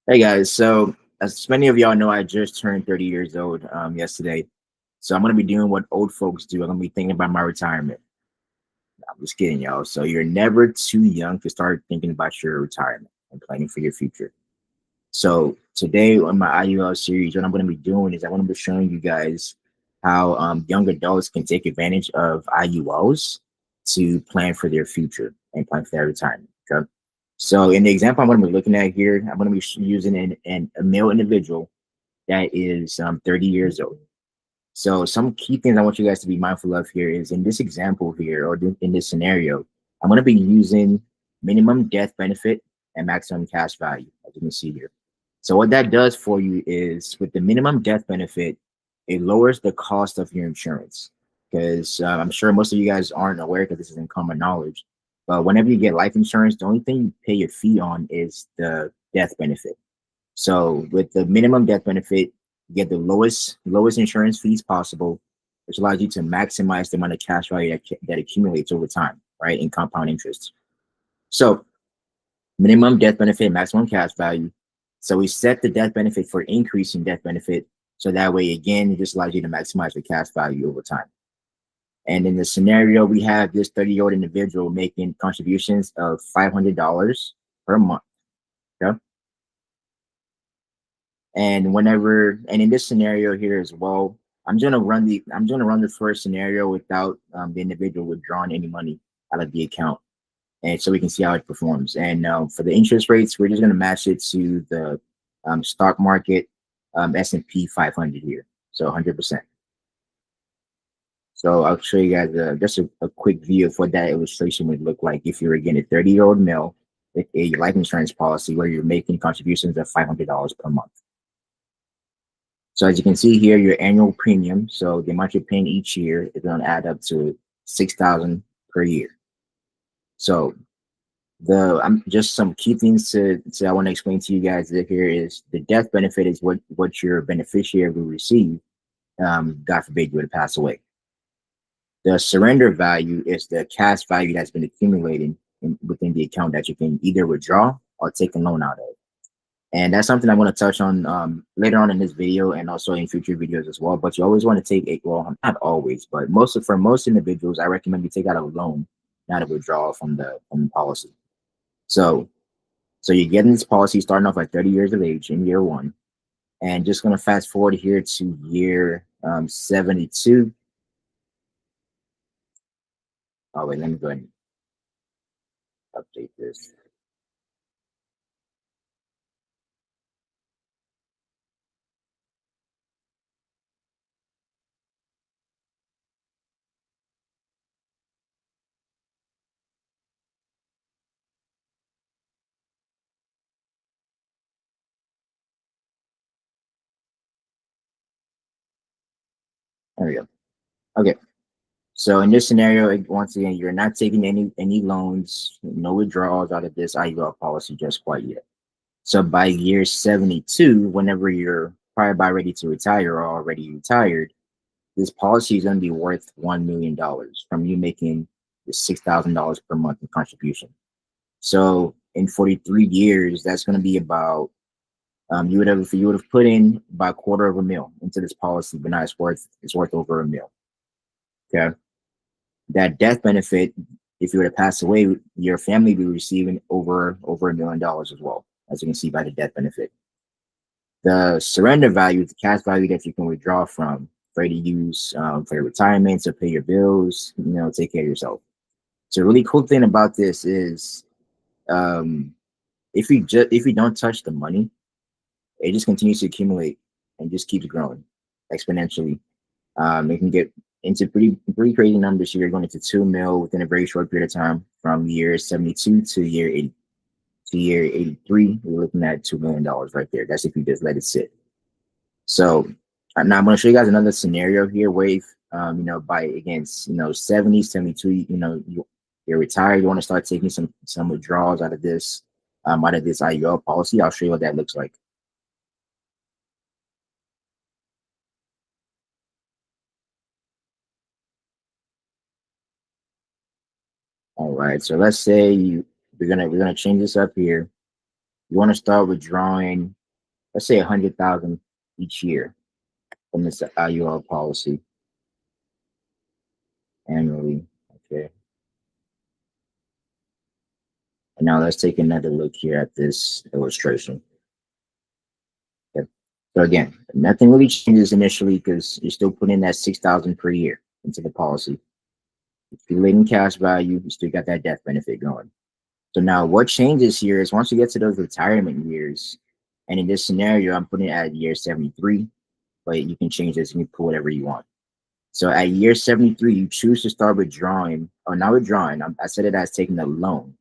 Hey guys, so as many of y'all know, I just turned 30 years old yesterday. So I'm gonna be doing what old folks do. I'm gonna be thinking about my retirement. I'm just kidding, y'all. So you're never too young to start thinking about your retirement and planning for your future. So today on my IUL series, what I'm gonna be doing is I'm gonna be showing you guys how young adults can take advantage of IULs to plan for their future and plan for their retirement. Okay. So in the example I'm going to be looking at here, I'm going to be using a male individual that is 30 years old. So some key things I want you guys to be mindful of here is in this example here, or in this scenario, I'm going to be using minimum death benefit and maximum cash value, as you can see here. So what that does for you is with the minimum death benefit, it lowers the cost of your insurance. Because I'm sure most of you guys aren't aware because this isn't common knowledge. But whenever you get life insurance, the only thing you pay your fee on is the death benefit. So with the minimum death benefit, you get the lowest insurance fees possible, which allows you to maximize the amount of cash value that accumulates over time, right, in compound interest. So minimum death benefit, maximum cash value. So we set the death benefit for increasing death benefit. So that way, again, it just allows you to maximize the cash value over time. And in the scenario, we have this 30-year-old individual making contributions of $500 per month. Okay. And in this scenario here as well, I'm gonna run the first scenario without the individual withdrawing any money out of the account, and so we can see how it performs. And for the interest rates, we're just gonna match it to the stock market S&P 500 here, so 100%. So I'll show you guys just a quick view of what that illustration would look like if you're again a 30-year-old male with a life insurance policy where you're making contributions of $500 per month. So as you can see here, your annual premium, so the amount you're paying each year is going to add up to 6,000 per year. So I'm just some key things to I want to explain to you guys that here is the death benefit is what your beneficiary will receive. God forbid you were to pass away. The surrender value is the cash value that's been accumulating within the account that you can either withdraw or take a loan out of. And that's something I want to touch on later on in this video and also in future videos as well. But you always want to take a, well, not always, but for most individuals, I recommend you take out a loan, not a withdrawal from the policy. So you're getting this policy starting off at 30 years of age in year one, and just going to fast forward here to year 72. Oh wait, let me go ahead and update this. There we go. Okay. So in this scenario, once again, you're not taking any loans, no withdrawals out of this IUL policy just quite yet. So by year 72, whenever you're probably about ready to retire or already retired, this policy is going to be worth $1 million from you making the $6,000 per month in contribution. So in 43 years, that's going to be about you would have put in about $250,000 into this policy, but now it's worth over $1 million. Okay. That death benefit, if you were to pass away, your family will be receiving over $1 million as well, as you can see by the death benefit. The surrender value, the cash value that you can withdraw from for you to use for your retirement, to pay your bills, take care of yourself. So, a really cool thing about this is, um, if you don't touch the money, it just continues to accumulate and just keeps growing exponentially. It can get into pretty crazy numbers here, going into 2 mil within a very short period of time, from year 72 to year 80 to year 83. We're looking at $2 million right there. That's if you just let it sit. So now I'm going to show you guys another scenario here where if, by again, 70, 72, you're retired, you want to start taking some withdrawals out of this IUL policy. I'll show you what that looks like. All right, so let's say we're gonna change this up here. You want to start withdrawing let's say 100,000 each year from this IUL policy annually. Okay. And now let's take another look here at this illustration. Okay. So again, nothing really changes initially because you're still putting that 6,000 per year into the policy. Accumulating cash value, you still got that death benefit going. So now what changes here is once you get to those retirement years, and in this scenario, I'm putting it at year 73, but you can change this and you put whatever you want. So at year 73, you choose to start withdrawing, or not withdrawing. I said it as taking a loan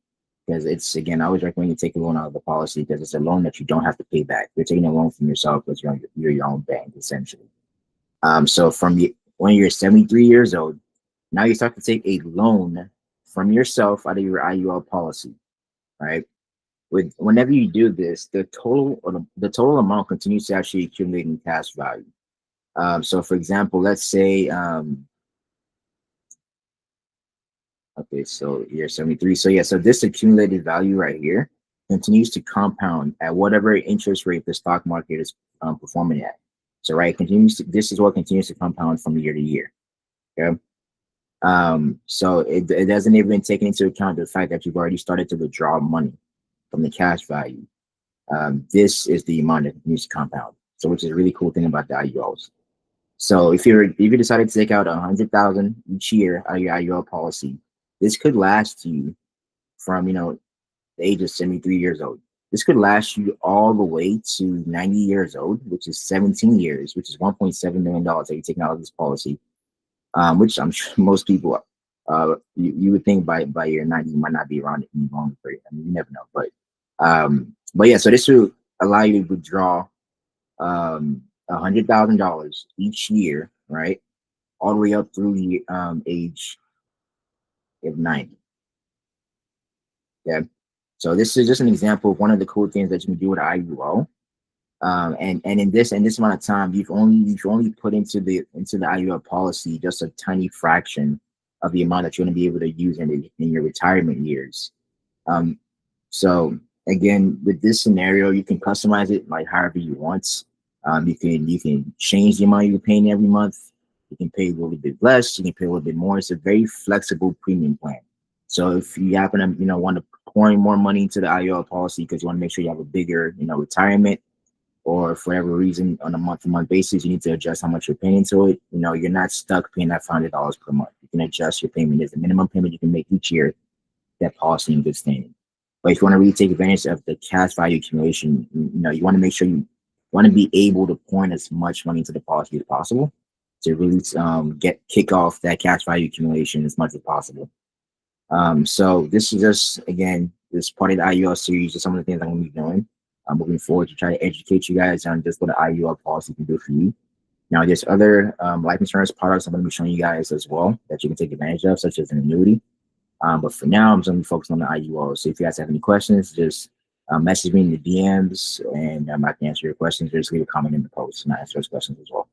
because it's, again, I always recommend you take a loan out of the policy because it's a loan that you don't have to pay back. You're taking a loan from yourself because you're your own bank, essentially. So when you're 73 years old, now you start to take a loan from yourself out of your IUL policy, right? Whenever you do this, the total amount continues to actually accumulate in cash value. So for example, let's say, okay, so year 73. So yeah, so this accumulated value right here continues to compound at whatever interest rate the stock market is performing at. So right, this is what continues to compound from year to year. Okay. So it doesn't even take into account the fact that you've already started to withdraw money from the cash value. This is the amount that continues to compound. So which is a really cool thing about the IULs. So if you decided to take out 100,000 each year out of your IUL policy, this could last you from the age of 73 years old. This could last you all the way to 90 years old, which is 17 years, which is $1.7 million that you're taking out of this policy. Which I'm sure most people, you would think by year 90 you might not be around it any longer. I mean, you never know, but yeah. So this will allow you to withdraw $100,000 each year, right, all the way up through the age of 90. Yeah. So this is just an example of one of the cool things that you can do with IUL. And in this amount of time, you've only put into the IUL policy just a tiny fraction of the amount that you're going to be able to use in your retirement years. So again, with this scenario, you can customize it like however you want. You can change the amount you're paying every month. You can pay a little bit less. You can pay a little bit more. It's a very flexible premium plan. So if you happen to want to pour in more money into the IUL policy because you want to make sure you have a bigger retirement, or for whatever reason on a month-to-month basis you need to adjust how much you're paying into it, you're not stuck paying that $500 per month. You can adjust your payment. There's a minimum payment you can make each year, that policy in good standing. But if you want to really take advantage of the cash value accumulation, you want to make sure you want to be able to pour in as much money into the policy as possible to really kick off that cash value accumulation as much as possible. So this is just, again, this part of the IUL series, just some of the things I'm going to be doing moving forward to try to educate you guys on just what an IUL policy can do for you. Now, there's other life insurance products I'm going to be showing you guys as well that you can take advantage of, such as an annuity. But for now, I'm just going to be focused on the IUL. So if you guys have any questions, just message me in the DMs, and I can answer your questions. Or just leave a comment in the post, and I answer those questions as well.